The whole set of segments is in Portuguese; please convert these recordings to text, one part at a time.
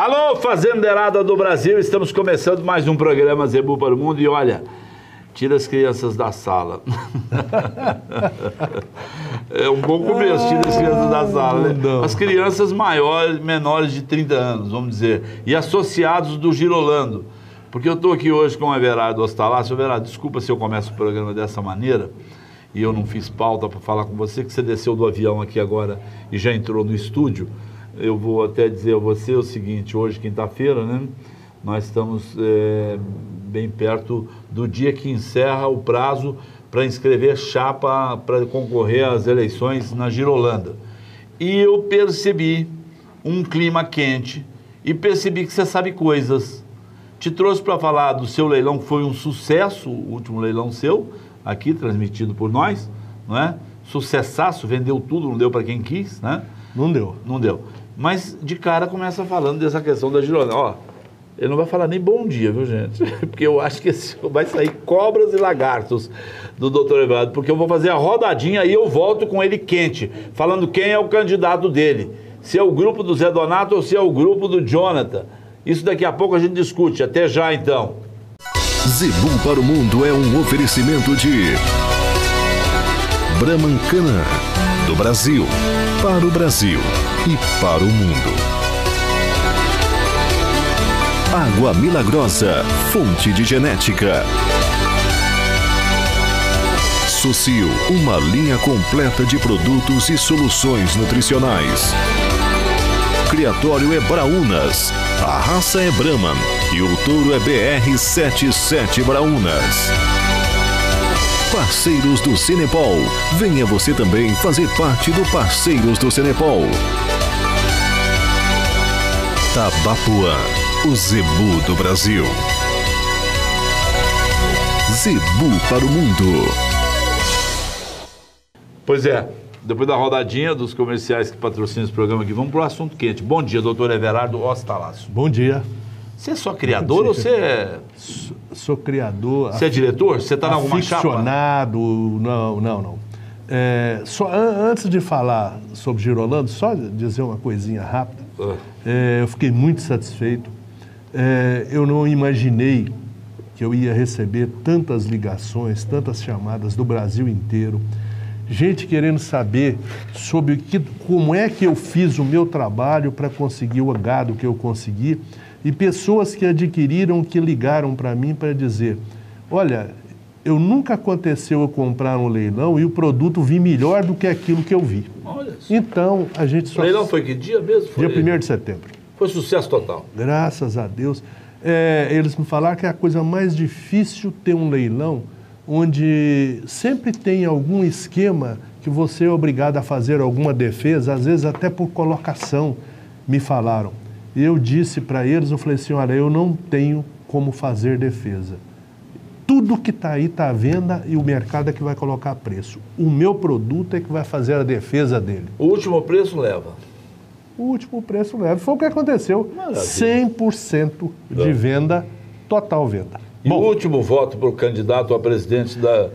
Alô, fazendeirada do Brasil, estamos começando mais um programa Zebu para o Mundo e olha, tira as crianças da sala. É um bom começo, tira as crianças da sala, né? As crianças menores de 30 anos, vamos dizer, e associados do Girolando. Porque eu estou aqui hoje com o Everardo Ostalácio. Everardo, desculpa se eu começo o programa dessa maneira, e eu não fiz pauta para falar com você, que você desceu do avião aqui agora e já entrou no estúdio. Eu vou até dizer a você o seguinte, hoje, quinta-feira, né? Nós estamos bem perto do dia que encerra o prazo para inscrever chapa para concorrer às eleições na Girolanda. E eu percebi um clima quente e percebi que você sabe coisas. Te trouxe para falar do seu leilão, que foi um sucesso, o último leilão seu, aqui, transmitido por nós, não é? Sucessaço, vendeu tudo, não deu para quem quis, né? Não deu. Não deu. Mas de cara começa falando dessa questão da Girolanda. Ó, ele não vai falar nem bom dia, viu, gente? Porque eu acho que vai sair cobras e lagartos do doutor Everardo, porque eu vou fazer a rodadinha e eu volto com ele quente, falando quem é o candidato dele. Se é o grupo do Zé Donato ou se é o grupo do Jonathan. Isso daqui a pouco a gente discute. Até já, então. Zebu para o Mundo é um oferecimento de Brahman Cana, do Brasil, para o Brasil e para o mundo. Água Milagrosa, fonte de genética. Socio, uma linha completa de produtos e soluções nutricionais. Criatório é Braunas, a raça é Brahman e o touro é BR-77 Braunas. Parceiros do Cenepol, venha você também fazer parte do Parceiros do Cenepol. Tabapuã, o Zebu do Brasil. Zebu para o Mundo. Pois é, depois da rodadinha dos comerciais que patrocinam esse programa aqui, vamos para o assunto quente. Bom dia, doutor Everardo Ostalácio. Bom dia. Você é só criador ou você é... Sou criador... Você é diretor? Você está em alguma chapa? Aficionado, não. Antes de falar sobre Girolando, só dizer uma coisinha rápida. Eu fiquei muito satisfeito. Eu não imaginei que eu ia receber tantas ligações, tantas chamadas do Brasil inteiro. Gente querendo saber sobre como é que eu fiz o meu trabalho para conseguir o gado que eu consegui. E pessoas que adquiriram, que ligaram para mim para dizer, olha, nunca aconteceu eu comprar um leilão e o produto vir melhor do que aquilo que eu vi. Olha isso. Então, a gente só... O leilão foi que dia mesmo? Dia 1º de setembro. Foi sucesso total. Graças a Deus. Eles me falaram que é a coisa mais difícil ter um leilão onde sempre tem algum esquema que você é obrigado a fazer alguma defesa, às vezes até por colocação, me falaram. Eu disse para eles, eu falei assim, olha, eu não tenho como fazer defesa. Tudo que está aí está à venda e o mercado é que vai colocar preço. O meu produto é que vai fazer a defesa dele. O último preço leva. O último preço leva. Foi o que aconteceu. Maravilha. 100% de venda, total venda. E o último voto para o candidato a presidente da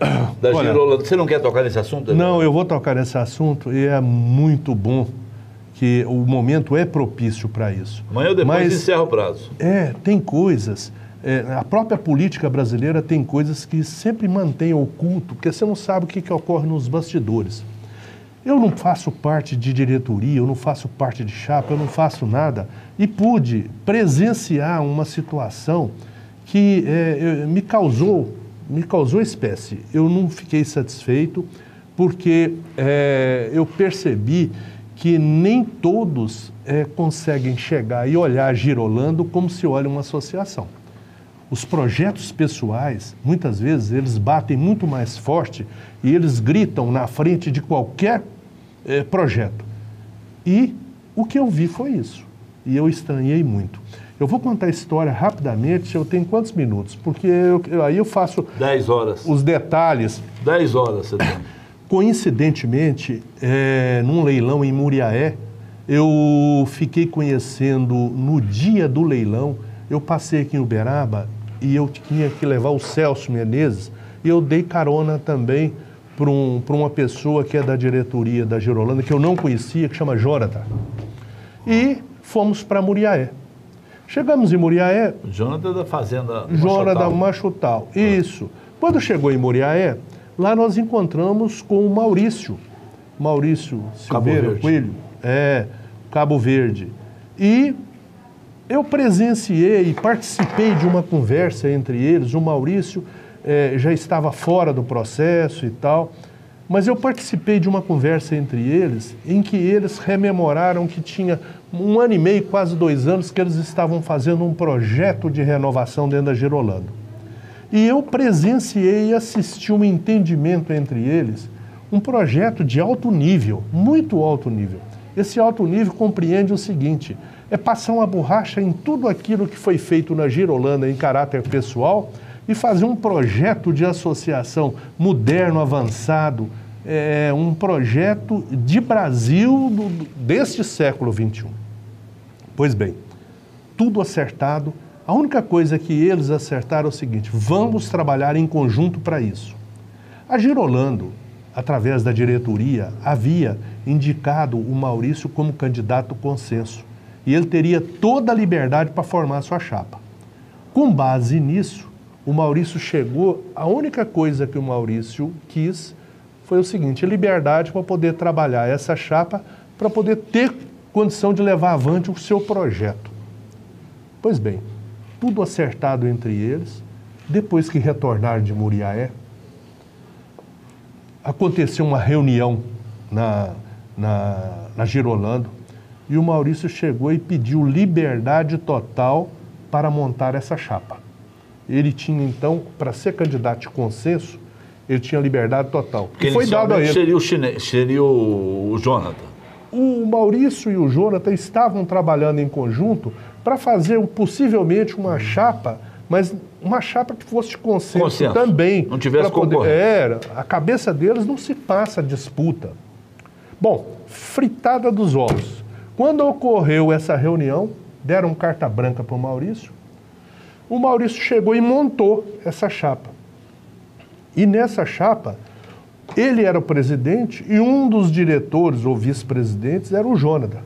Girolanda. Você não quer tocar nesse assunto? Não, eu vou tocar nesse assunto e é muito bom que o momento é propício para isso. Amanhã ou depois encerra o prazo. Tem coisas, a própria política brasileira tem coisas que sempre mantém oculto, porque você não sabe o que ocorre nos bastidores. Eu não faço parte de diretoria, eu não faço parte de chapa, eu não faço nada, e pude presenciar uma situação que me causou espécie. Eu não fiquei satisfeito, porque eu percebi que nem todos conseguem chegar e olhar Girolando como se olha uma associação. Os projetos pessoais, muitas vezes, eles batem muito mais forte e eles gritam na frente de qualquer projeto. E o que eu vi foi isso. E eu estranhei muito. Eu vou contar a história rapidamente, eu tenho quantos minutos? Porque aí eu faço... 10 horas. Os detalhes. 10 horas você tem. Coincidentemente, num leilão em Muriaé, eu fiquei conhecendo no dia do leilão, eu passei aqui em Uberaba e eu tinha que levar o Celso Menezes e eu dei carona também para uma pessoa que é da diretoria da Girolanda, que eu não conhecia, que chama Jonathan. E fomos para Muriaé. Chegamos em Muriaé... Jonathan da Fazenda Jonathan Machutal. Isso. Quando chegou em Muriaé, lá nós encontramos com o Maurício Silveira Coelho, Cabo Verde. E eu presenciei e participei de uma conversa entre eles. O Maurício já estava fora do processo e tal, mas eu participei de uma conversa entre eles em que eles rememoraram que tinha 1 ano e meio, quase 2 anos, que eles estavam fazendo um projeto de renovação dentro da Girolando. E eu presenciei e assisti um entendimento entre eles, um projeto de alto nível, muito alto nível. Esse alto nível compreende o seguinte: é passar uma borracha em tudo aquilo que foi feito na Girolanda em caráter pessoal e fazer um projeto de associação moderno, avançado, um projeto de Brasil deste século XXI. Pois bem, tudo acertado. A única coisa que eles acertaram é o seguinte: vamos trabalhar em conjunto para isso. A Girolando, através da diretoria, havia indicado o Maurício como candidato consenso. E ele teria toda a liberdade para formar a sua chapa. Com base nisso, o Maurício chegou... A única coisa que o Maurício quis foi o seguinte: liberdade para poder trabalhar essa chapa, para poder ter condição de levar avante o seu projeto. Pois bem, tudo acertado entre eles. Depois que retornaram de Muriaé, aconteceu uma reunião na Girolando, e o Maurício chegou e pediu liberdade total para montar essa chapa. Ele tinha, então, para ser candidato de consenso, ele tinha liberdade total. Porque foi dado a ele. Seria o Jonathan. O Maurício e o Jonathan estavam trabalhando em conjunto para fazer possivelmente uma chapa, mas uma chapa que fosse de consenso também. Não tivesse concorrência. A cabeça deles não se passa disputa. Bom, fritada dos ovos. Quando ocorreu essa reunião, deram carta branca para o Maurício chegou e montou essa chapa. E nessa chapa, ele era o presidente e um dos diretores ou vice-presidentes era o Jonathan.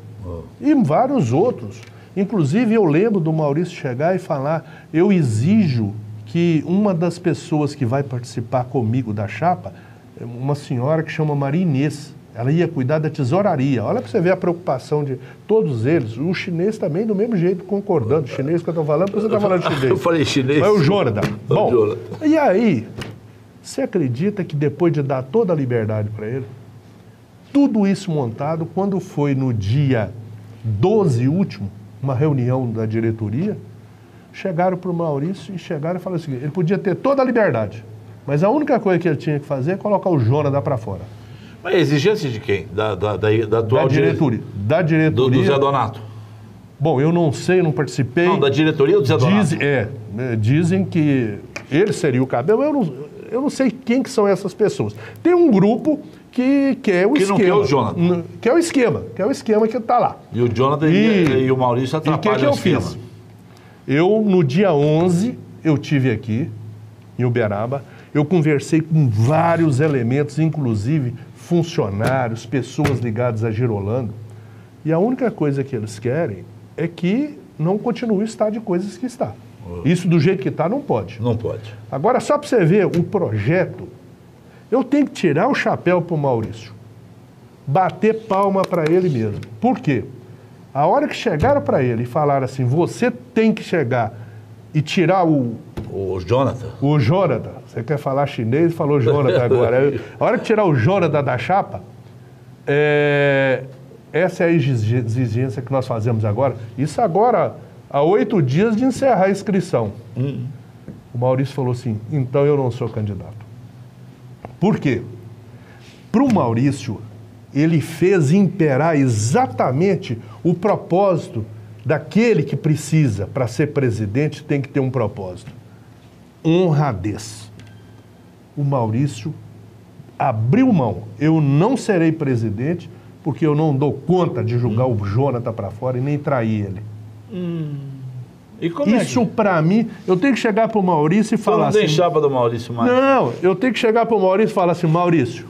E vários outros. Inclusive, eu lembro do Maurício chegar e falar: eu exijo que uma das pessoas que vai participar comigo da chapa, uma senhora que chama Maria Inês, ela ia cuidar da tesouraria. Olha para você ver a preocupação de todos eles. O chinês também, do mesmo jeito, concordando. O chinês que eu estou falando, porque você está falando chinês. Eu falei chinês. Mas o Jonathan. Bom, e aí, você acredita que depois de dar toda a liberdade para ele, tudo isso montado, quando foi no dia 12 último, uma reunião da diretoria, chegaram para o Maurício e chegaram e falaram o seguinte: ele podia ter toda a liberdade, mas a única coisa que ele tinha que fazer é colocar o Jonathan para fora. Mas a exigência de quem? Da atual diretoria. Da diretoria. Do Zé Donato? Bom, eu não sei, não participei. Não, da diretoria do Zé Donato? Dizem que ele seria o cabelo. Eu não sei quem que são essas pessoas. Tem um grupo que é o esquema. Que não quer o Jonathan. Que é o esquema que está lá. E o Jonathan e o Maurício atrapalham o esquema. Fiz? Eu, no dia 11, eu tive aqui, em Uberaba, eu conversei com vários elementos, inclusive funcionários, pessoas ligadas a Girolando, e a única coisa que eles querem é que não continue o estado de coisas que está. Isso do jeito que está não pode. Não pode. Agora, só para você ver o projeto, eu tenho que tirar o chapéu para o Maurício, bater palma para ele mesmo. Por quê? A hora que chegaram para ele e falaram assim: você tem que chegar e tirar o Jonathan. O Jonathan. Você quer falar chinês? Falou Jonathan agora. A hora que tirar o Jonathan da chapa, essa é a exigência que nós fazemos agora. Isso agora, há 8 dias de encerrar a inscrição. O Maurício falou assim: então eu não sou candidato. Por quê? Para o Maurício, ele fez imperar exatamente o propósito daquele que precisa, para ser presidente, tem que ter um propósito: honradez. O Maurício abriu mão. Eu não serei presidente porque eu não dou conta de jogar o Jonathan para fora e nem trair ele. E como isso para mim, eu tenho que chegar para o Maurício e falar assim... Não tem chapa do Maurício mais. Não, eu tenho que chegar para o Maurício e falar assim: Maurício,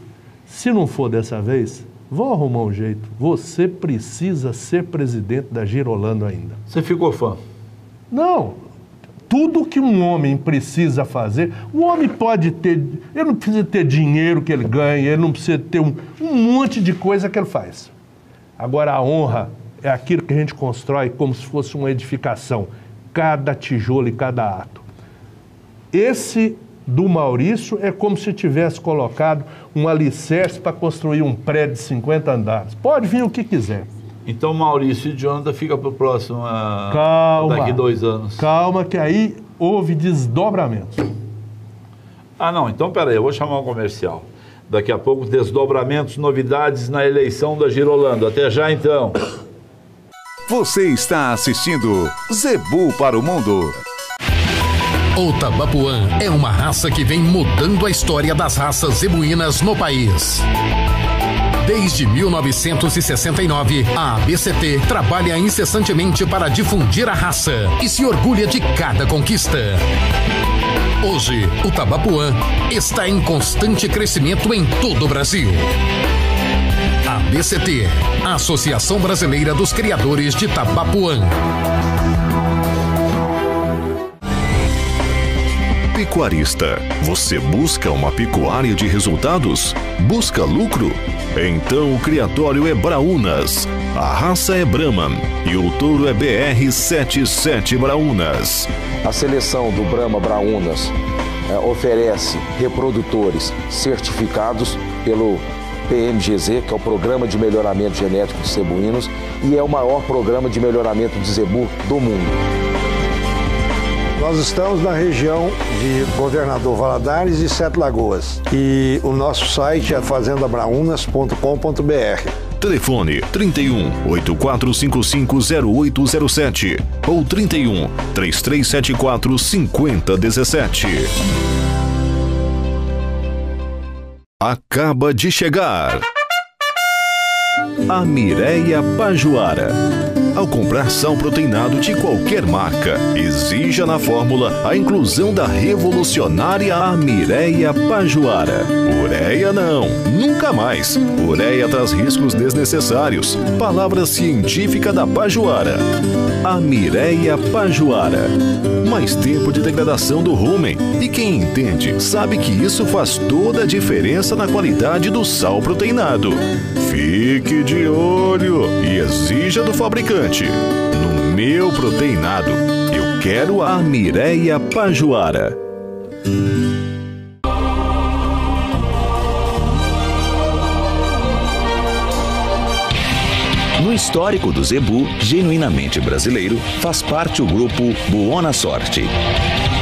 se não for dessa vez, vou arrumar um jeito. Você precisa ser presidente da Girolando ainda. Você ficou fã? Não. Tudo que um homem precisa fazer, o homem pode ter, ele não precisa ter dinheiro que ele ganha, ele não precisa ter um monte de coisa que ele faz. Agora, a honra é aquilo que a gente constrói como se fosse uma edificação, cada tijolo e cada ato. Esse do Maurício é como se tivesse colocado um alicerce para construir um prédio de 50 andares. Pode vir o que quiser. Então, Maurício e Jonathan fica para o próximo, daqui 2 anos. Calma, que aí houve desdobramentos. Ah, não, então peraí, eu vou chamar um comercial. Daqui a pouco, desdobramentos, novidades na eleição da Girolando. Até já, então. Você está assistindo Zebu para o Mundo. O Tabapuã é uma raça que vem mudando a história das raças zebuínas no país. Desde 1969, a ABCT trabalha incessantemente para difundir a raça e se orgulha de cada conquista. Hoje, o Tabapuã está em constante crescimento em todo o Brasil. ABCT, a Associação Brasileira dos Criadores de Tabapuã. Pecuarista, você busca uma pecuária de resultados? Busca lucro? Então o criatório é Braúnas, a raça é Brahman e o touro é BR-77 Braúnas. A seleção do Brahma Braúnas oferece reprodutores certificados pelo PMGZ, que é o Programa de Melhoramento Genético de Zebuínos, e é o maior programa de melhoramento de zebu do mundo. Nós estamos na região de Governador Valadares e Sete Lagoas. E o nosso site é fazendabraunas.com.br. Telefone 31 8455 0807 ou 31 3374 5017. Acaba de chegar a Mireia Pajuara. Ao comprar sal proteinado de qualquer marca, exija na fórmula a inclusão da revolucionária Mireia Pajuara. Ureia não, nunca mais. Ureia traz riscos desnecessários. Palavra científica da Pajuara. A Mireia Pajuara. Mais tempo de degradação do rumen. E quem entende sabe que isso faz toda a diferença na qualidade do sal proteinado. Fique de olho e exija do fabricante. No meu proteinado, eu quero a Mireia Pajuara. No histórico do zebu, genuinamente brasileiro, faz parte o grupo Buona Sorte.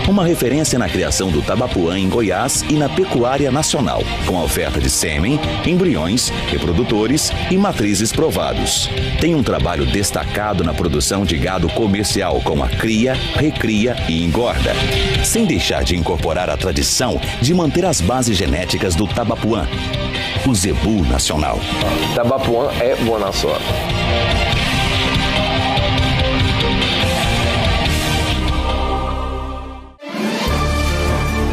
Uma referência na criação do tabapuã em Goiás e na pecuária nacional, com a oferta de sêmen, embriões, reprodutores e matrizes provados. Tem um trabalho destacado na produção de gado comercial, com a cria, recria e engorda, sem deixar de incorporar a tradição de manter as bases genéticas do tabapuã, o zebu nacional. Tabapuã é Buona Sorte.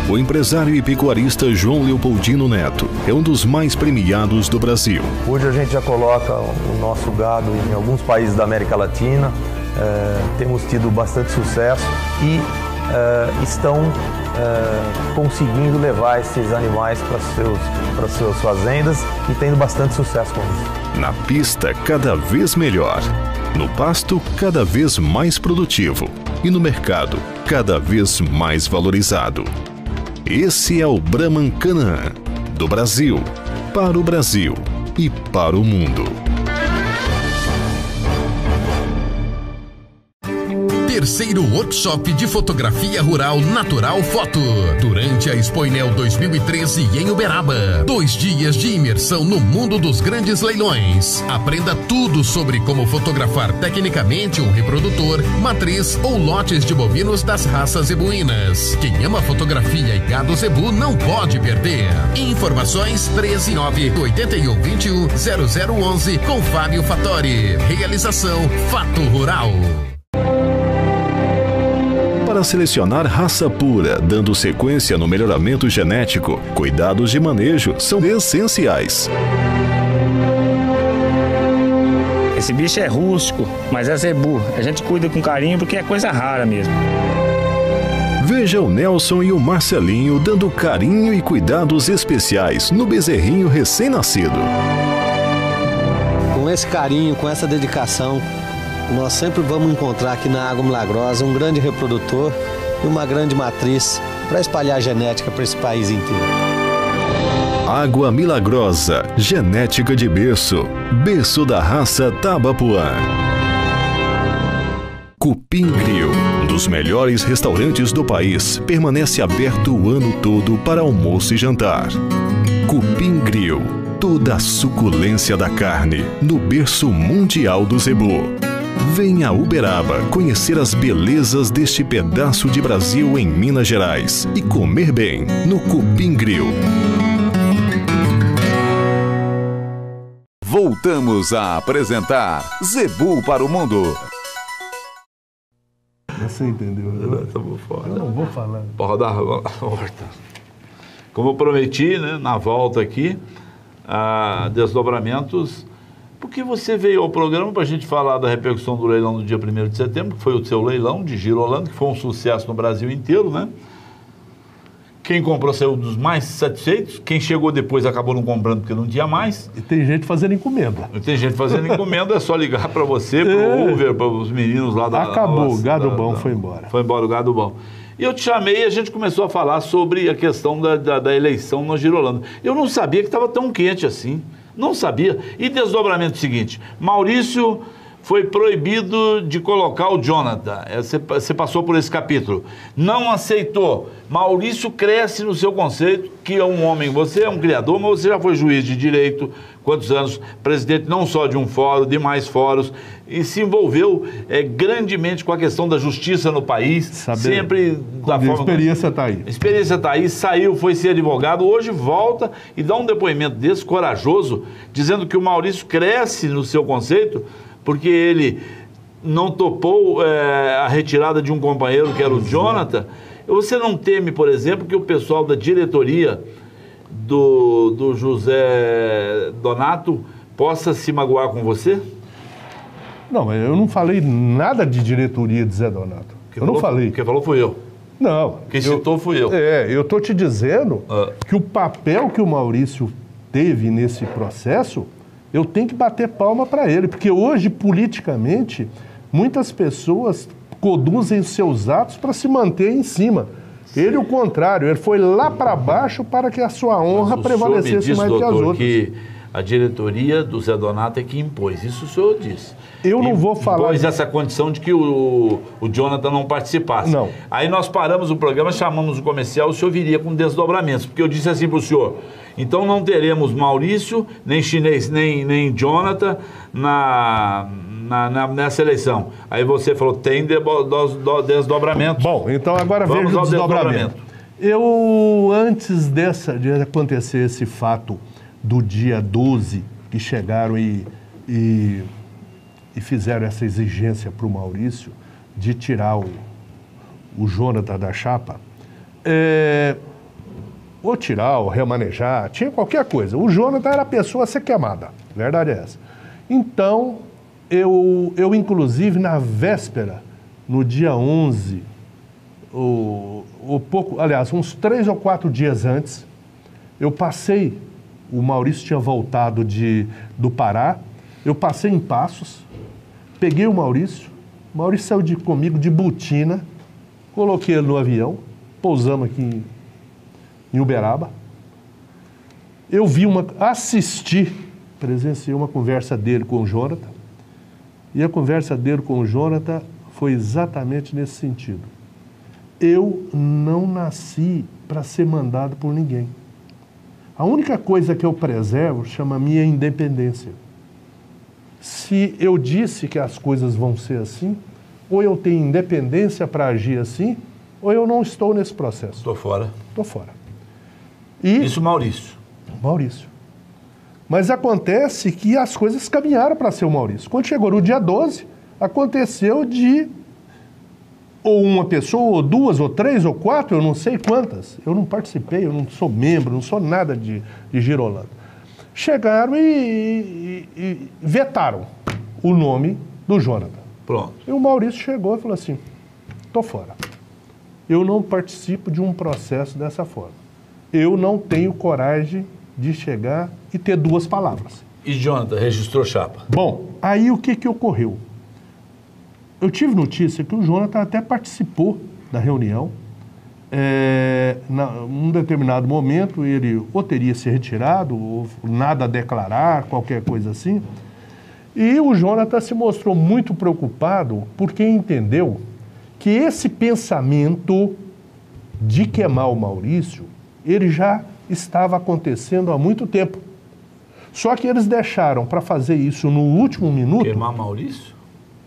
O empresário e pecuarista João Leopoldino Neto é um dos mais premiados do Brasil. Hoje a gente já coloca o nosso gado em alguns países da América Latina, temos tido bastante sucesso e estão conseguindo levar esses animais para suas fazendas e tendo bastante sucesso com isso. Na pista, cada vez melhor. No pasto, cada vez mais produtivo. E no mercado, cada vez mais valorizado. Esse é o Brahman Canaã, do Brasil, para o Brasil e para o mundo. Terceiro workshop de fotografia rural Natural Foto, durante a Expoinel 2013 em Uberaba. 2 dias de imersão no mundo dos grandes leilões. Aprenda tudo sobre como fotografar tecnicamente um reprodutor, matriz ou lotes de bovinos das raças zebuínas. Quem ama fotografia e gado zebu não pode perder. Informações 13981210011 com Fábio Fattori. Realização Fato Rural. Para selecionar raça pura, dando sequência no melhoramento genético, cuidados de manejo são essenciais. Esse bicho é rústico, mas é zebu. A gente cuida com carinho porque é coisa rara mesmo. Veja o Nelson e o Marcelinho dando carinho e cuidados especiais no bezerrinho recém-nascido. Com esse carinho, com essa dedicação, nós sempre vamos encontrar aqui na Água Milagrosa um grande reprodutor e uma grande matriz para espalhar a genética para esse país inteiro. Água Milagrosa, genética de berço, berço da raça Tabapuã. Cupim Grill, um dos melhores restaurantes do país, permanece aberto o ano todo para almoço e jantar. Cupim Grill, toda a suculência da carne, no berço mundial do zebu. Venha a Uberaba conhecer as belezas deste pedaço de Brasil em Minas Gerais e comer bem no Cupim Grill. Voltamos a apresentar Zebu para o Mundo. Você entendeu? Estamos fora. Eu não vou falar. Porra da horta. Como eu prometi, né, na volta aqui, desdobramentos, porque você veio ao programa para a gente falar da repercussão do leilão do dia 1º de setembro, que foi o seu leilão de Girolando, que foi um sucesso no Brasil inteiro, né? Quem comprou saiu dos mais satisfeitos, quem chegou depois acabou não comprando porque não tinha mais. E tem gente fazendo encomenda. É só ligar para você, para o Uber, para os meninos lá da... Acabou, o gado bom foi embora. Foi embora o gado bom. E eu te chamei e a gente começou a falar sobre a questão da eleição no Girolando. Eu não sabia que estava tão quente assim. Não sabia. E desdobramento seguinte, Maurício foi proibido de colocar o Jonathan. Você passou por esse capítulo. Não aceitou. Maurício cresce no seu conceito, que é um homem. Você é um criador, mas você já foi juiz de direito, quantos anos? Presidente não só de um fórum, de mais fóruns, e se envolveu grandemente com a questão da justiça no país. Sempre da forma... A experiência está aí. A experiência está aí, saiu, foi ser advogado, hoje volta e dá um depoimento desse, corajoso, dizendo que o Maurício cresce no seu conceito, porque ele não topou a retirada de um companheiro, que era o Jonathan. Você não teme, por exemplo, que o pessoal da diretoria do José Donato possa se magoar com você? Não, eu não falei nada de diretoria de Zé Donato. Não falei. Quem falou fui eu. Não. Quem citou fui eu. Eu estou te dizendo que o papel que o Maurício teve nesse processo, eu tenho que bater palma para ele, porque hoje, politicamente, muitas pessoas conduzem os seus atos para se manter em cima. Ele, o contrário, ele foi lá para baixo para que a sua honra prevalecesse mais que as outras. Que a diretoria do Zé Donato é que impôs, isso o senhor disse. Eu não vou falar... Impôs essa condição de que o Jonathan não participasse. Não. Aí nós paramos o programa, chamamos o comercial, o senhor viria com desdobramentos, porque eu disse assim para o senhor, então não teremos Maurício, nem Chinês, nem Jonathan nessa eleição. Aí você falou, tem desdobramento. Bom, então agora veja o desdobramento. Antes de acontecer esse fato do dia 12, que chegaram e fizeram essa exigência para o Maurício de tirar o Jonathan da chapa, ou tirar, ou remanejar, tinha qualquer coisa. O Jonathan era a pessoa a ser queimada, a verdade é essa. Então, eu inclusive, na véspera, no dia 11, uns 3 ou 4 dias antes, eu passei, o Maurício tinha voltado do Pará, eu passei em Passos, peguei o Maurício saiu comigo de botina, coloquei ele no avião, pousamos aqui em Uberaba. Eu presenciei uma conversa dele com o Jonathan, e a conversa dele com o Jonathan foi exatamente nesse sentido. Eu não nasci para ser mandado por ninguém. A única coisa que eu preservo chama minha independência. Se eu disse que as coisas vão ser assim, ou eu tenho independência para agir assim, ou eu não estou nesse processo. Estou fora. Estou fora. Isso, Maurício. Maurício. Mas acontece que as coisas caminharam para ser o Maurício. Quando chegou no dia 12, aconteceu de ou uma pessoa, ou 2, ou 3, ou 4, eu não sei quantas. Eu não participei, eu não sou membro, não sou nada de Girolando. Chegaram e vetaram o nome do Jonathan. Pronto. E o Maurício chegou e falou assim, tô fora. Eu não participo de um processo dessa forma. Eu não tenho coragem de chegar e ter duas palavras. E Jonathan registrou chapa? Bom, aí o que ocorreu? Eu tive notícia que o Jonathan até participou da reunião. Num determinado momento, ele ou teria se retirado, ou nada a declarar, qualquer coisa assim. E o Jonathan se mostrou muito preocupado porque entendeu que esse pensamento de queimar o Maurício, ele já estava acontecendo há muito tempo. Só que eles deixaram para fazer isso no último minuto. Queimar Maurício?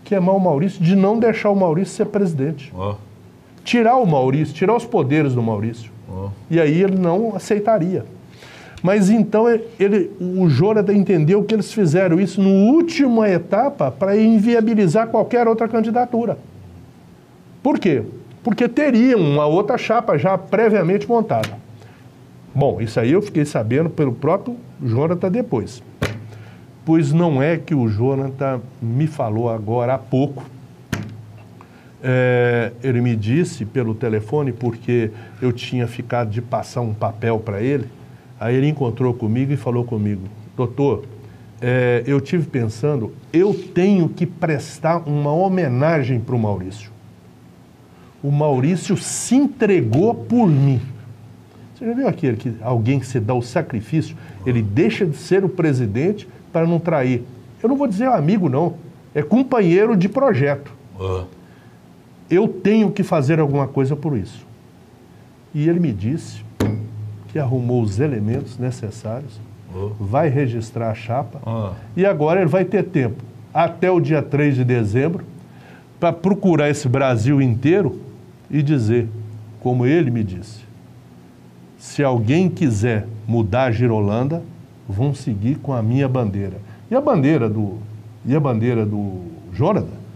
Queimar o Maurício, de não deixar o Maurício ser presidente. Tirar o Maurício, tirar os poderes do Maurício. E aí ele não aceitaria. Mas então o Jonathan entendeu que eles fizeram isso na última etapa para inviabilizar qualquer outra candidatura. Por quê? Porque teriam uma outra chapa já previamente montada. Bom, isso aí eu fiquei sabendo pelo próprio Jonathan depois. Pois não é que o Jonathan me falou agora há pouco. Ele me disse pelo telefone, porque eu tinha ficado de passar um papel para ele. Aí ele encontrou comigo e falou comigo, doutor, eu tive pensando, eu tenho que prestar uma homenagem para o Maurício. O Maurício se entregou por mim. Você já viu aquele que alguém que se dá o sacrifício, ele deixa de ser o presidente para não trair? Eu não vou dizer amigo, não. É companheiro de projeto. Eu tenho que fazer alguma coisa por isso. E ele me disse que arrumou os elementos necessários, vai registrar a chapa, e agora ele vai ter tempo, até o dia 3 de dezembro, para procurar esse Brasil inteiro e dizer, como ele me disse, se alguém quiser mudar a Girolanda, vão seguir com a minha bandeira. E a bandeira do Jonathan?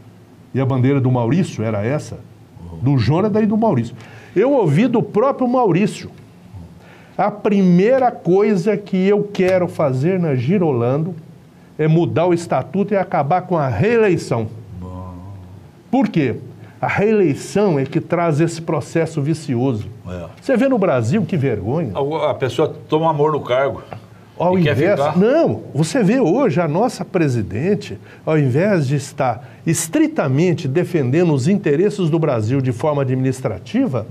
E a bandeira do Maurício era essa? Do Jonathan e do Maurício. Eu ouvi do próprio Maurício. A primeira coisa que eu quero fazer na Girolando é mudar o estatuto e acabar com a reeleição. Por quê? A reeleição é que traz esse processo vicioso. Você vê no Brasil, que vergonha. A pessoa toma amor no cargo. Ao invés, não, você vê hoje a nossa presidente, ao invés de estar estritamente defendendo os interesses do Brasil de forma administrativa,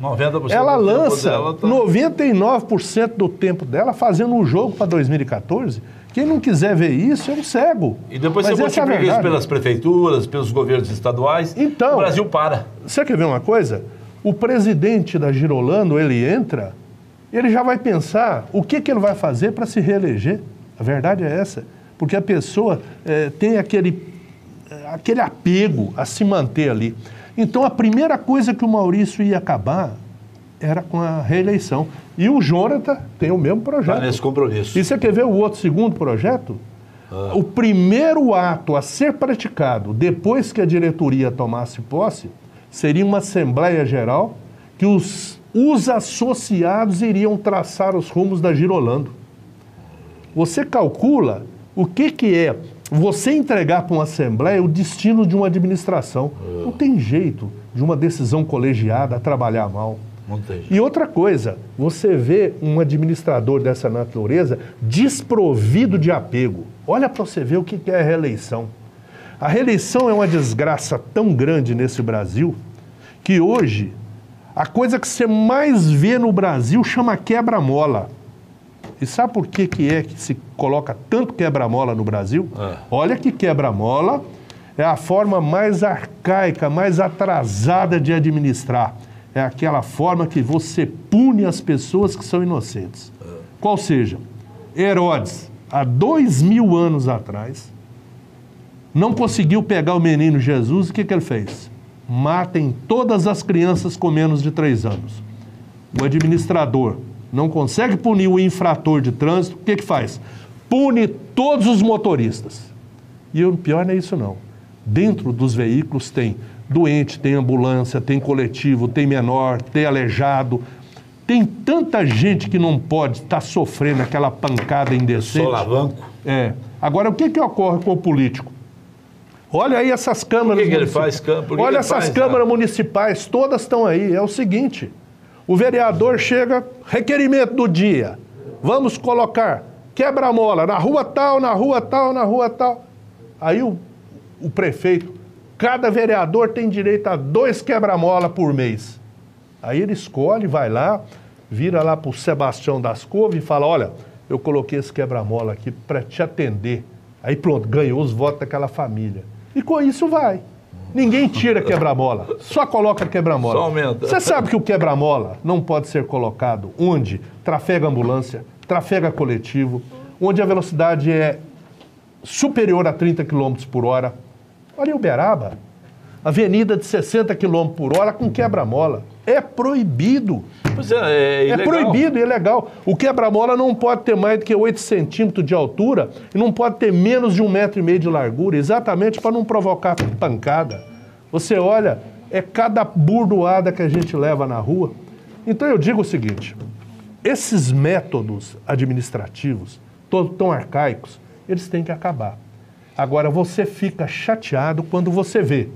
ela lança 99% do tempo dela fazendo um jogo para 2014. Quem não quiser ver isso é um cego. E depois você multiplica isso pelas prefeituras, pelos governos estaduais, então, o Brasil para. Você quer ver uma coisa? O presidente da Girolando, ele entra, ele já vai pensar o que ele vai fazer para se reeleger. A verdade é essa. Porque a pessoa tem aquele apego a se manter ali. Então, a primeira coisa que o Maurício ia acabar era com a reeleição. E o Jonathan tem o mesmo projeto. Está nesse compromisso. E você quer ver o outro segundo projeto? O primeiro ato a ser praticado depois que a diretoria tomasse posse seria uma Assembleia Geral que os associados iriam traçar os rumos da Girolando. Você calcula o que é você entregar para uma Assembleia o destino de uma administração. Não tem jeito de uma decisão colegiada trabalhar mal. E outra coisa, você vê um administrador dessa natureza desprovido de apego. Olha para você ver o que é a reeleição. A reeleição é uma desgraça tão grande nesse Brasil que hoje a coisa que você mais vê no Brasil chama quebra-mola. E sabe por que se coloca tanto quebra-mola no Brasil? Olha que quebra-mola é a forma mais arcaica, mais atrasada de administrar. É aquela forma que você pune as pessoas que são inocentes. Qual seja, Herodes, há 2000 anos atrás, não conseguiu pegar o menino Jesus, o que ele fez? Matem todas as crianças com menos de 3 anos. O administrador não consegue punir o infrator de trânsito, o que faz? Pune todos os motoristas. E o pior não é isso não. Dentro dos veículos tem doente, tem ambulância, tem coletivo, tem menor, tem aleijado. Tem tanta gente que não pode estar sofrendo aquela pancada indecente. Solavanco. Agora, o que ocorre com o político? Olha aí essas câmaras. Por que ele faz câmara? Olha essas câmaras municipais, todas estão aí. É o seguinte, o vereador chega, requerimento do dia. Vamos colocar quebra-mola na rua tal, na rua tal, na rua tal. Aí o prefeito, cada vereador tem direito a 2 quebra-mola por mês. Aí ele escolhe, vai lá, vira lá pro Sebastião das Couves e fala, olha, eu coloquei esse quebra-mola aqui para te atender. Aí pronto, ganhou os votos daquela família. E com isso vai. Ninguém tira quebra-mola, só coloca quebra-mola. Só aumenta. Você sabe que o quebra-mola não pode ser colocado onde trafega ambulância, trafega coletivo, onde a velocidade é superior a 30 km por hora. Olha em Uberaba, avenida de 60 km por hora com quebra-mola. É proibido. Pois é proibido e ilegal. O quebra-mola não pode ter mais do que 8 centímetros de altura e não pode ter menos de 1,5 metro de largura, exatamente para não provocar pancada. Você olha, é cada burdoada que a gente leva na rua. Então eu digo o seguinte, esses métodos administrativos, tão arcaicos, eles têm que acabar. Agora, você fica chateado quando você vê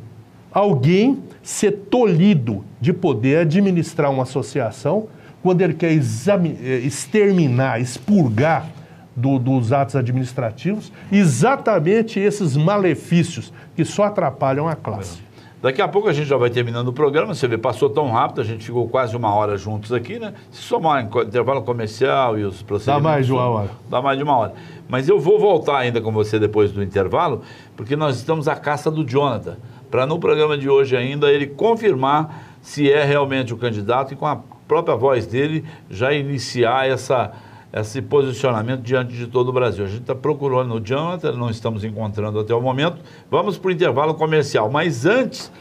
alguém ser tolhido de poder administrar uma associação quando ele quer exterminar, expurgar dos atos administrativos exatamente esses malefícios que só atrapalham a classe. Daqui a pouco a gente já vai terminando o programa, você vê, passou tão rápido, a gente ficou quase 1 hora juntos aqui, né? Se somar intervalo comercial e os procedimentos... Dá mais de 1 hora. Dá mais de 1 hora. Mas eu vou voltar ainda com você depois do intervalo, porque nós estamos à caça do Jonathan, para no programa de hoje ainda ele confirmar se é realmente o candidato e com a própria voz dele já iniciar esse posicionamento diante de todo o Brasil. A gente está procurando o Jonathan, não estamos encontrando até o momento. Vamos para o intervalo comercial. Mas antes,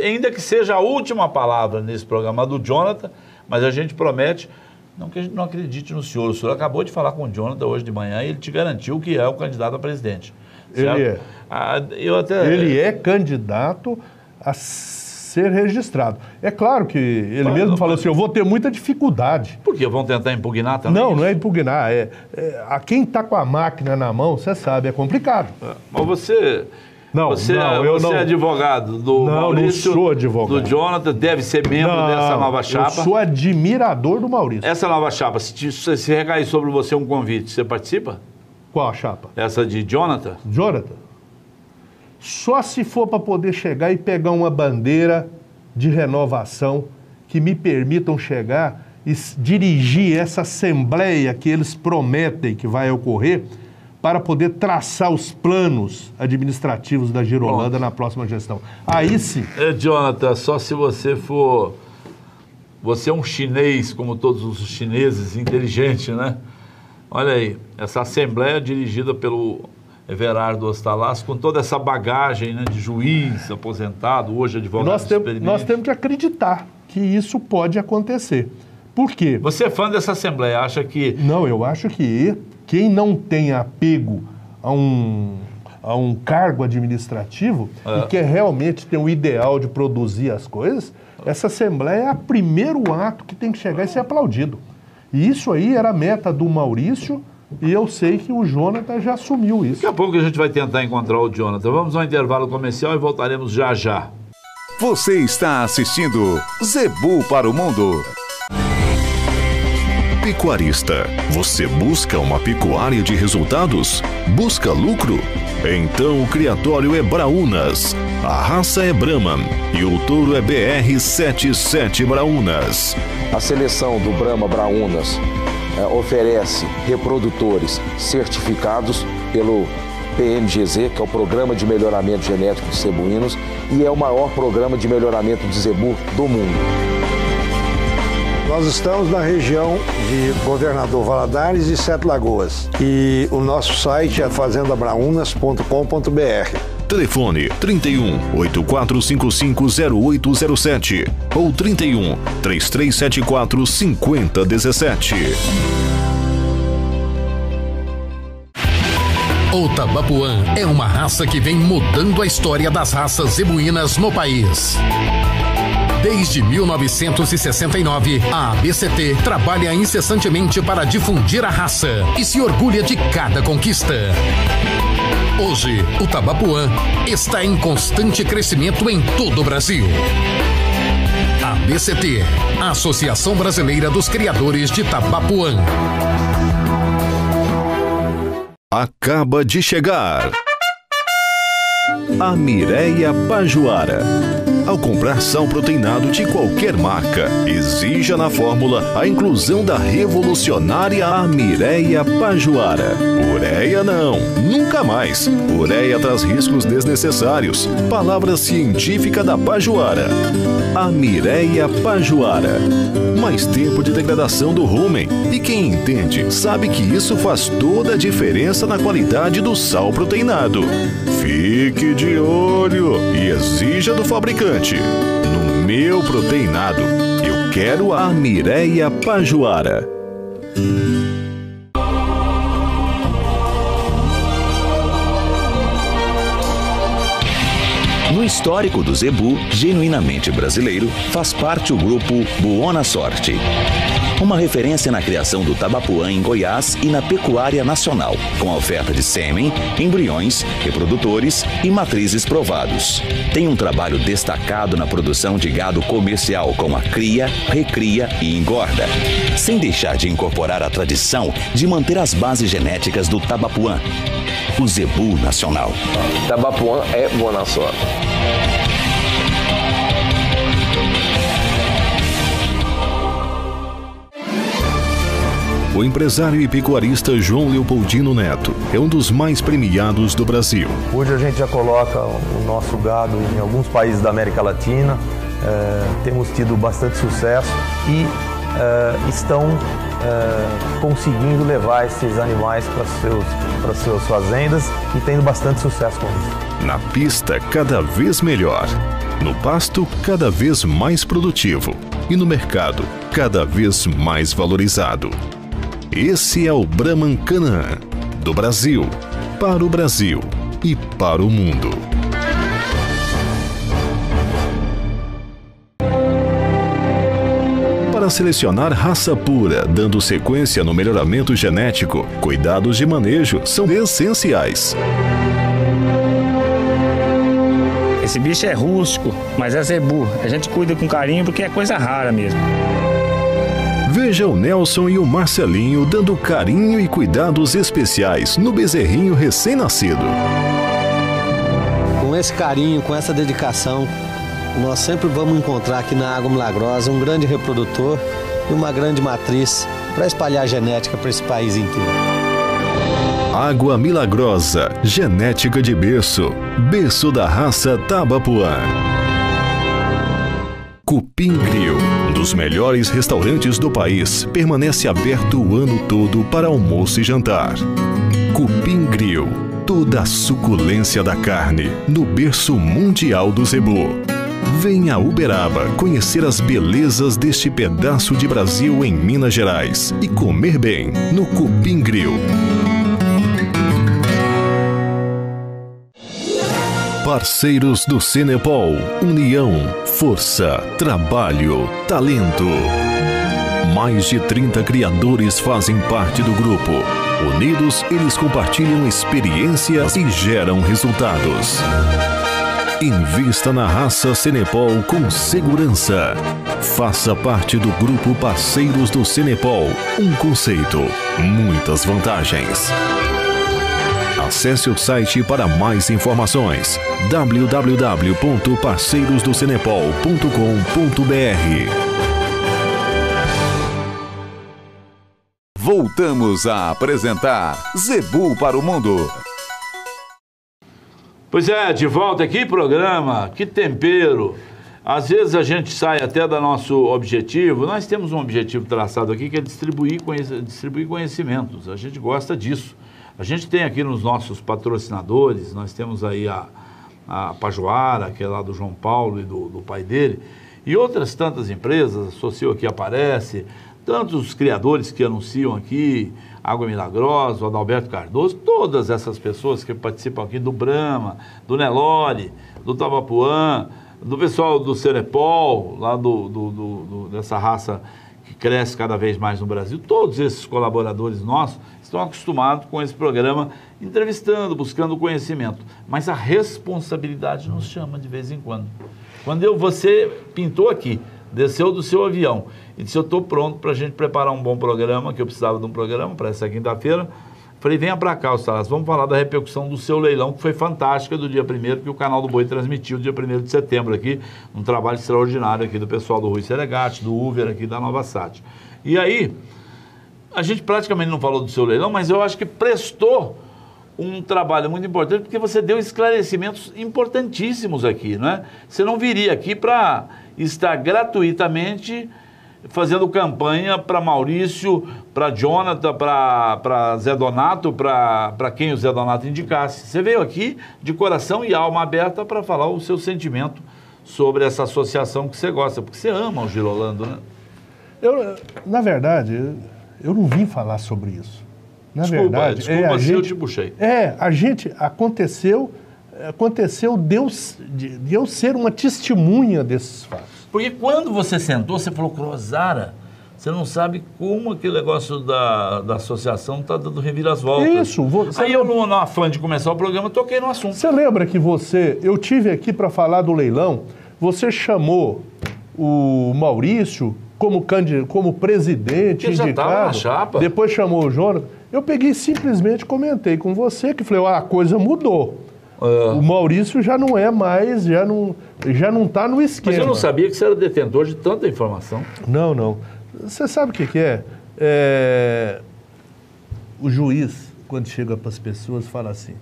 ainda que seja a última palavra nesse programa do Jonathan, mas a gente promete, não que a gente não acredite no senhor. O senhor acabou de falar com o Jonathan hoje de manhã e ele te garantiu que é o candidato a presidente. Ele é. Ele é candidato a ser registrado. É claro que ele mesmo falou assim, eu vou ter muita dificuldade. Por quê? Vão tentar impugnar também? Não é impugnar. A quem está com a máquina na mão, você sabe, é complicado. Mas você... Você é advogado do Maurício, não sou advogado. Do Jonathan, deve ser membro dessa nova chapa. Eu sou admirador do Maurício. Essa nova chapa, se recair sobre você um convite, você participa? Qual a chapa? Essa de Jonathan? Jonathan. Só se for para poder chegar e pegar uma bandeira de renovação que me permitam chegar e dirigir essa assembleia que eles prometem que vai ocorrer para poder traçar os planos administrativos da Girolanda na próxima gestão. Aí sim. Jonathan, só se você for... Você é um chinês, como todos os chineses, inteligente, né? Olha aí, essa assembleia dirigida pelo Everardo Ostalas, com toda essa bagagem, né, de juiz aposentado, hoje advogado experiente. Nós temos que acreditar que isso pode acontecer. Por quê? Você é fã dessa assembleia, acha que... Não, eu acho que quem não tem apego a um cargo administrativo e quer realmente ter um ideal de produzir as coisas, essa assembleia é o primeiro ato que tem que chegar e ser aplaudido. E isso aí era a meta do Maurício e eu sei que o Jonathan já assumiu isso. Daqui a pouco a gente vai tentar encontrar o Jonathan. Vamos ao intervalo comercial e voltaremos já já. Você está assistindo Zebu para o Mundo. Pecuarista, você busca uma pecuária de resultados? Busca lucro? Então o criatório é Braúnas, a raça é Brahman e o touro é BR-77 Braúnas. A seleção do Brahma Braúnas oferece reprodutores certificados pelo PMGZ, que é o Programa de Melhoramento Genético de Zebuínos, e é o maior programa de melhoramento de zebu do mundo. Nós estamos na região de Governador Valadares e Sete Lagoas. E o nosso site é fazendabraunas.com.br. Telefone 31 8455 0807 ou 31 3374 5017. O Tabapuã é uma raça que vem mudando a história das raças zebuínas no país. Desde 1969, a ABCT trabalha incessantemente para difundir a raça e se orgulha de cada conquista. Hoje, o Tabapuã está em constante crescimento em todo o Brasil. A ABCT, a Associação Brasileira dos Criadores de Tabapuã. Acaba de chegar a Mireia Pajuara. Ao comprar sal proteinado de qualquer marca, exija na fórmula a inclusão da revolucionária Mireia Pajuara. Ureia não, nunca mais. Ureia traz riscos desnecessários. Palavra científica da Pajuara. A Mireia Pajuara. Mais tempo de degradação do rumen. E quem entende sabe que isso faz toda a diferença na qualidade do sal proteinado. Fique de olho e exija do fabricante. No meu proteinado, eu quero a Mireia Pajuara. No histórico do zebu, genuinamente brasileiro, faz parte o grupo Buona Sorte. Uma referência na criação do tabapuã em Goiás e na pecuária nacional, com a oferta de sêmen, embriões, reprodutores e matrizes provados. Tem um trabalho destacado na produção de gado comercial com a cria, recria e engorda, sem deixar de incorporar a tradição de manter as bases genéticas do tabapuã, o zebu nacional. Tabapuã é Buona Sorte. O empresário e pecuarista João Leopoldino Neto é um dos mais premiados do Brasil. Hoje a gente já coloca o nosso gado em alguns países da América Latina, temos tido bastante sucesso e estão conseguindo levar esses animais para suas fazendas e tendo bastante sucesso com isso. Na pista, cada vez melhor. No pasto, cada vez mais produtivo. E no mercado, cada vez mais valorizado. Esse é o Brahman Canaan, do Brasil, para o Brasil e para o mundo. Para selecionar raça pura, dando sequência no melhoramento genético, cuidados de manejo são essenciais. Esse bicho é rústico, mas é zebu. A gente cuida com carinho porque é coisa rara mesmo. Veja o Nelson e o Marcelinho dando carinho e cuidados especiais no bezerrinho recém-nascido. Com esse carinho, com essa dedicação, nós sempre vamos encontrar aqui na Água Milagrosa um grande reprodutor e uma grande matriz para espalhar genética para esse país inteiro. Água Milagrosa, genética de berço, berço da raça Tabapuã. Cupim Grill, um dos melhores restaurantes do país, permanece aberto o ano todo para almoço e jantar. Cupim Grill, toda a suculência da carne, no berço mundial do zebu. Venha a Uberaba conhecer as belezas deste pedaço de Brasil em Minas Gerais e comer bem no Cupim Grill. Parceiros do Cenepol, união, força, trabalho, talento. Mais de 30 criadores fazem parte do grupo. Unidos, eles compartilham experiências e geram resultados. Invista na raça Cenepol com segurança. Faça parte do grupo Parceiros do Cenepol. Um conceito, muitas vantagens. Acesse o site para mais informações: www.parceirosdocenepol.com.br. Voltamos a apresentar Zebu para o Mundo. Pois é, de volta aqui, programa, que tempero. Às vezes a gente sai até do nosso objetivo. Nós temos um objetivo traçado aqui que é distribuir conhecimentos. A gente gosta disso. A gente tem aqui nos nossos patrocinadores, nós temos aí a Pajuara, que é lá do João Paulo e do pai dele, e outras tantas empresas, a Socio aqui aparece, tantos criadores que anunciam aqui, Água Milagrosa, o Adalberto Cardoso, todas essas pessoas que participam aqui do Brahma, do Nelore, do Tabapuã, do pessoal do Cenepol, lá dessa raça que cresce cada vez mais no Brasil, todos esses colaboradores nossos estão acostumados com esse programa entrevistando, buscando conhecimento. Mas a responsabilidade nos chama de vez em quando. Quando você pintou aqui, desceu do seu avião e disse, eu estou pronto para a gente preparar um bom programa, que eu precisava de um programa para essa quinta-feira, falei, venha para cá, Ostalas, vamos falar da repercussão do seu leilão, que foi fantástica do dia 1º, que o Canal do Boi transmitiu dia 1º de setembro aqui, um trabalho extraordinário aqui do pessoal do Rui Seregatti, do Uber aqui da Nova Sat. E aí, a gente praticamente não falou do seu leilão, mas eu acho que prestou um trabalho muito importante, porque você deu esclarecimentos importantíssimos aqui, né? Você não viria aqui para estar gratuitamente fazendo campanha para Maurício, para Jonathan, para Zé Donato, para quem o Zé Donato indicasse. Você veio aqui de coração e alma aberta para falar o seu sentimento sobre essa associação que você gosta, porque você ama o Girolando, né? Na verdade, eu não vim falar sobre isso. Na desculpa, verdade, se eu te puxei. Aconteceu de eu ser uma testemunha desses fatos. Porque quando você sentou, você falou, Crozara, você não sabe como aquele negócio da associação está dando reviravoltas. Isso. Aí eu, no afã de começar o programa, toquei no assunto. Você lembra que eu tive aqui para falar do leilão, você chamou o Maurício como presidente ele indicado, já estava na chapa. Depois chamou o Jonathan. Eu peguei e simplesmente comentei com você que falei, a coisa mudou. O Maurício já não é mais, já não está no esquema. Mas eu não sabia que você era detentor de tanta informação. Não. Você sabe o que é? O juiz, quando chega para as pessoas, fala assim,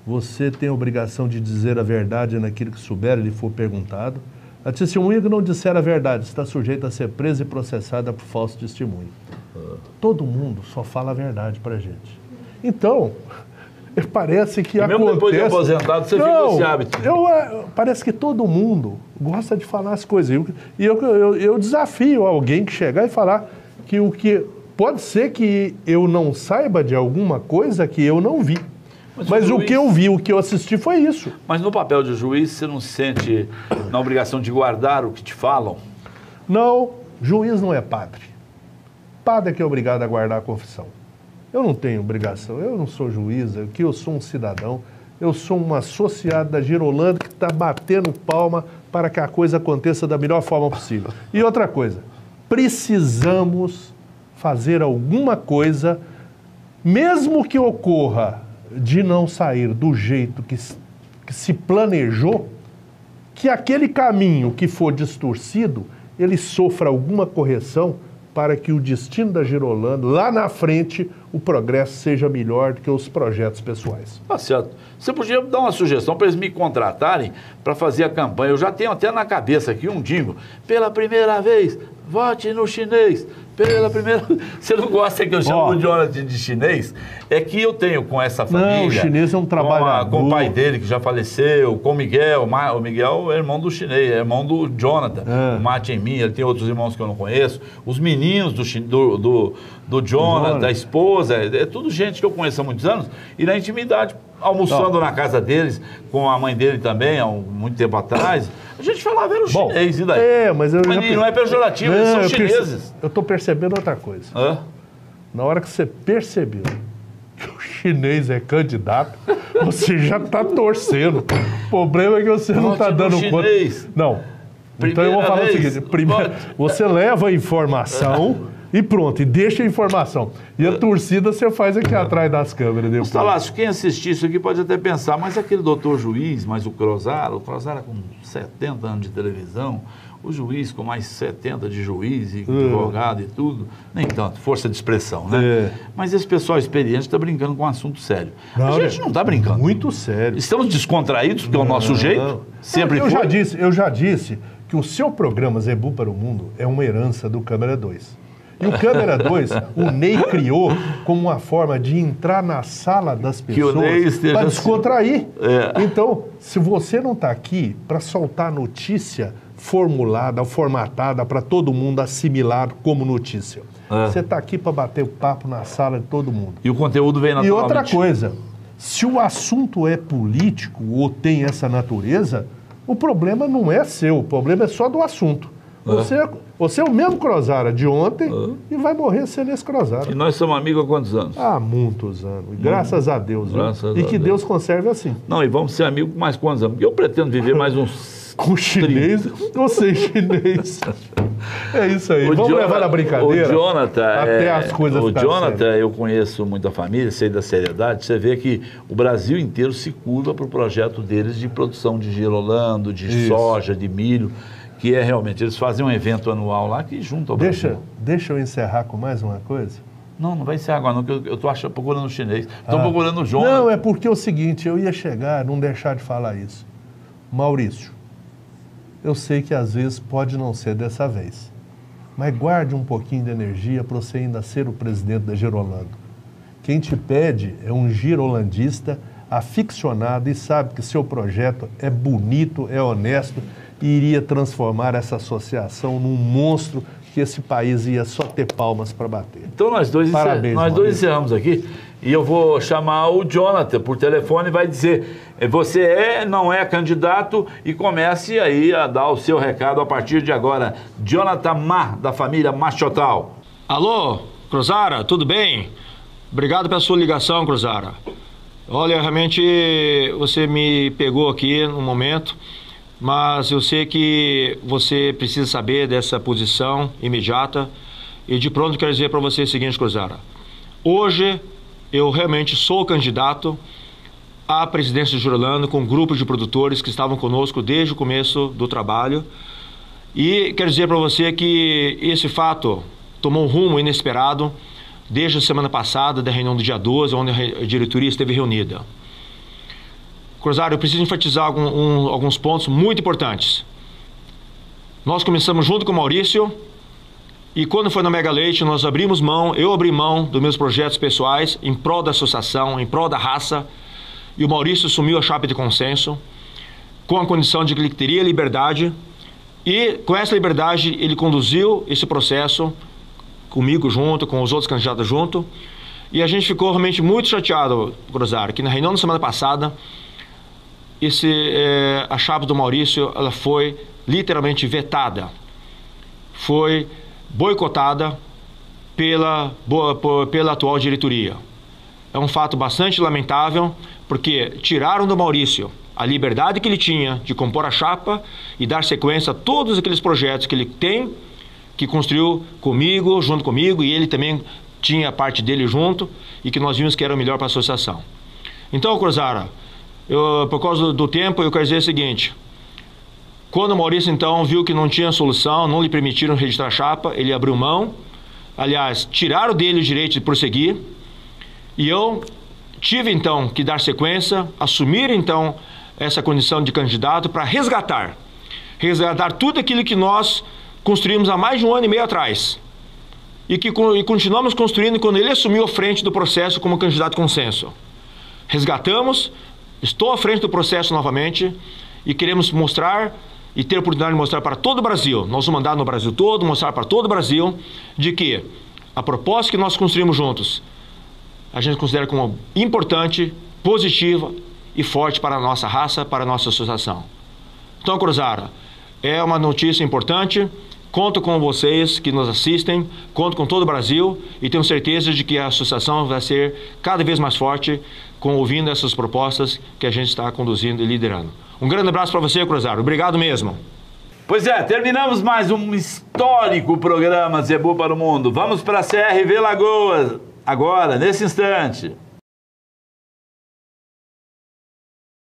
você tem a obrigação de dizer a verdade naquilo que souber, lhe for perguntado. A testemunha que não disser a verdade está sujeita a ser presa e processada por falso testemunho. Todo mundo só fala a verdade para a gente. Então, parece que acontece... Mesmo depois de aposentado, você ficou esse hábito. Parece que todo mundo gosta de falar as coisas. E eu desafio alguém que chegar e falar que o que... Pode ser que eu não saiba de alguma coisa que eu não vi. Mas o que eu vi, o que eu assisti foi isso. Mas no papel de juiz, você não se sente na obrigação de guardar o que te falam? Não, juiz não é padre. Padre é que é obrigado a guardar a confissão. Eu não tenho obrigação, eu não sou juiz, eu sou um cidadão, eu sou um associado da Girolando que está batendo palma para que a coisa aconteça da melhor forma possível. E outra coisa, precisamos fazer alguma coisa, mesmo que ocorra de não sair do jeito que se planejou, que aquele caminho que for distorcido, ele sofra alguma correção para que o destino da Girolando, lá na frente, o progresso seja melhor do que os projetos pessoais. Tá certo. Você podia dar uma sugestão para eles me contratarem para fazer a campanha. Eu já tenho até na cabeça aqui um jingle. Pela primeira vez, vote no chinês. Pela primeira... Você não gosta que eu chamo o Jonathan de chinês? É que eu tenho com essa família... Não, o chinês é um trabalhador. Com o pai dele, que já faleceu, com o Miguel. O Miguel é irmão do chinês, é irmão do Jonathan. O Mate em mim, ele tem outros irmãos que eu não conheço. Os meninos do Jonathan, da esposa, é tudo gente que eu conheço há muitos anos. E na intimidade, almoçando na casa deles, com a mãe dele também, há muito tempo atrás... A gente falava, era o chinês, e daí? Mas não é pejorativo, eles são chineses. Eu estou percebendo outra coisa. Na hora que você percebeu que o chinês é candidato, você já está torcendo. O problema é que você não está dando conta. Não. Então eu vou falar o seguinte, primeiro, você leva a informação... E pronto, e deixa a informação. E a torcida você faz aqui atrás das câmeras depois. Ostalas, quem assistir isso aqui pode até pensar, mas aquele doutor juiz, mas o Crozara com 70 anos de televisão, o juiz com mais 70 de juiz e advogado e tudo, nem tanto, força de expressão, né? Mas esse pessoal experiente está brincando com um assunto sério. A gente não está brincando. Muito sério. Estamos descontraídos, porque é o nosso jeito, sempre foi. Eu já disse que o seu programa Zebu para o Mundo é uma herança do Câmera 2. E o Câmera 2, o Ney criou como uma forma de entrar na sala das pessoas para descontrair. Então, se você não está aqui para soltar notícia formulada, formatada, para todo mundo assimilar como notícia, você está aqui para bater o papo na sala de todo mundo. E o conteúdo vem naturalmente. E outra coisa, se o assunto é político ou tem essa natureza, o problema não é seu, o problema é só do assunto. Você é o mesmo Crozara de ontem e vai morrer sendo esse Crozara. E nós somos amigos há quantos anos? Há muitos anos. Graças a Deus. E que Deus conserve assim. Não, e vamos ser amigos por mais quantos anos? Porque eu pretendo viver mais uns... Com chinês ou sem chinês? É isso aí. Vamos levar na brincadeira. O Jonathan, até as coisas eu conheço muito a família, sei da seriedade. Você vê que o Brasil inteiro se curva para o projeto deles de produção de girolando, de soja, de milho, que é realmente, eles fazem um evento anual lá que junta o Brasil. Deixa eu encerrar com mais uma coisa. Não vai encerrar agora não, que eu estou procurando o chinês. Estou procurando o Jonathan. Não, é porque é o seguinte, eu ia chegar, não deixar de falar isso. Maurício, eu sei que às vezes pode não ser dessa vez, mas guarde um pouquinho de energia para você ainda ser o presidente da Girolando. Quem te pede é um girolandista aficionado e sabe que seu projeto é bonito, é honesto e iria transformar essa associação num monstro que esse país ia só ter palmas para bater. Então nós dois encerramos aqui e eu vou chamar o Jonathan por telefone e vai dizer, você não é candidato, e comece aí a dar o seu recado a partir de agora. Jonathan Mar, da família Machotal. Alô, Crozara, tudo bem? Obrigado pela sua ligação, Crozara. Olha, realmente você me pegou aqui no momento, mas eu sei que você precisa saber dessa posição imediata e de pronto quero dizer para você o seguinte, Crozara. Hoje eu realmente sou candidato à presidência de Girolando com um grupo de produtores que estavam conosco desde o começo do trabalho e quero dizer para você que esse fato tomou um rumo inesperado desde a semana passada da reunião do dia 12, onde a diretoria esteve reunida. Crozara, eu preciso enfatizar alguns pontos muito importantes. Nós começamos junto com o Maurício e quando foi na Mega Leite nós abrimos mão, eu abri mão dos meus projetos pessoais em prol da associação, em prol da raça, e o Maurício assumiu a chapa de consenso com a condição de que ele teria liberdade e com essa liberdade ele conduziu esse processo comigo junto, com os outros candidatos junto, e a gente ficou realmente muito chateado, Crozara, que na reunião da semana passada a chapa do Maurício ela foi literalmente vetada, foi boicotada pela atual diretoria. É um fato bastante lamentável, porque tiraram do Maurício a liberdade que ele tinha de compor a chapa e dar sequência a todos aqueles projetos que ele tem, que construiu comigo, junto comigo, e ele também tinha a parte dele junto, e que nós vimos que era o melhor para a associação. Então, Crozara, por causa do tempo, eu quero dizer o seguinte: quando o Maurício então viu que não tinha solução, não lhe permitiram registrar a chapa, ele abriu mão, aliás, tiraram dele o direito de prosseguir, e eu tive então que dar sequência, assumir então essa condição de candidato para resgatar tudo aquilo que nós construímos há mais de 1 ano e meio atrás e continuamos construindo quando ele assumiu a frente do processo como candidato consenso. Resgatamos, estou à frente do processo novamente e queremos mostrar e ter a oportunidade de mostrar para todo o Brasil, nós vamos andar no Brasil todo, mostrar para todo o Brasil de que a proposta que nós construímos juntos a gente considera como importante, positiva e forte para a nossa raça, para a nossa associação. Então, Crozara, é uma notícia importante, conto com vocês que nos assistem, conto com todo o Brasil e tenho certeza de que a associação vai ser cada vez mais forte ouvindo essas propostas que a gente está conduzindo e liderando. Um grande abraço para você, Crozara. Obrigado mesmo. Pois é, terminamos mais um histórico programa Zebu para o Mundo. Vamos para a CRV Lagoas, agora, nesse instante.